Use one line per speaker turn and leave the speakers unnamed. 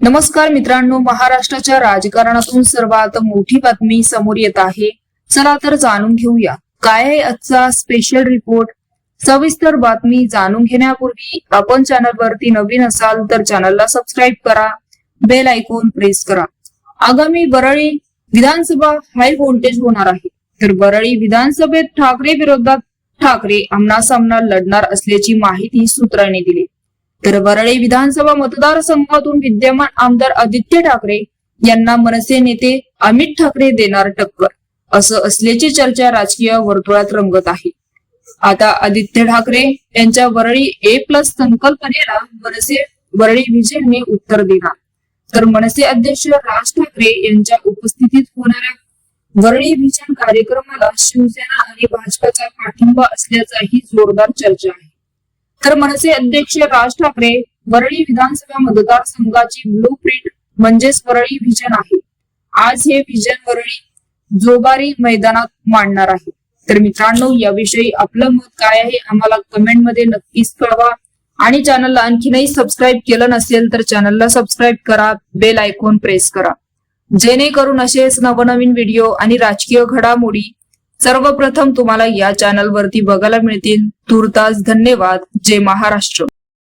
नमस्कार मित्रांनो, महाराष्ट्राच्या राजकारणातून सर्वात मोठी बातमी समोर येत आहे. चला तर जाणून घेऊया काय आहे आजचा स्पेशल रिपोर्ट. सविस्तर बातमी जाणून घेण्यापूर्वी आपण चॅनलवरती नवीन असाल तर चॅनलला सबस्क्राईब करा, बेल आयकॉन प्रेस करा. आगामी वरळी विधानसभा हाय व्होल्टेज होणार आहे. तर वरळी विधानसभेत ठाकरे विरोधात ठाकरे आमनासामना लढणार असल्याची माहिती सूत्रांनी दिली. तर वरळी विधानसभा मतदारसंघातून विद्यमान आमदार आदित्य ठाकरे यांना मनसे नेते अमित ठाकरे देणार टक्कर, असं असल्याची चर्चा राजकीय वर्तुळात रंगत आहे. आता आदित्य ठाकरे यांच्या वरळी A+ संकल्पनेला मनसे वरळी विजयने उत्तर देणार. तर मनसे अध्यक्ष राज ठाकरे यांच्या उपस्थितीत होणाऱ्या वरळी विजन कार्यक्रमाला शिवसेना आणि भाजपचा पाठिंबा असल्याचाही जोरदार चर्चा आहे. तर मनसे अध्यक्ष राज ठाकरे वरळी विधानसभा मतदारसंघाची ब्लूप्रिंट म्हणजेच वरळी विजन आहे. आज हे विजन वरळी जोबारी मैदानात मांडणार आहे. तर मित्रांनो, याविषयी आपलं मत काय आहे आम्हाला कमेंट मध्ये नक्कीच कळवा. आणि चॅनलला आणखीनही सबस्क्राईब केलं नसेल तर चॅनलला सबस्क्राईब करा, बेल आयकॉन प्रेस करा, जेणेकरून असेच नवनवीन व्हिडिओ आणि राजकीय घडामोडी सर्वप्रथम तुम्हाला या चॅनलवरती बघायला मिळतील. तूर्तास धन्यवाद. जय महाराष्ट्र.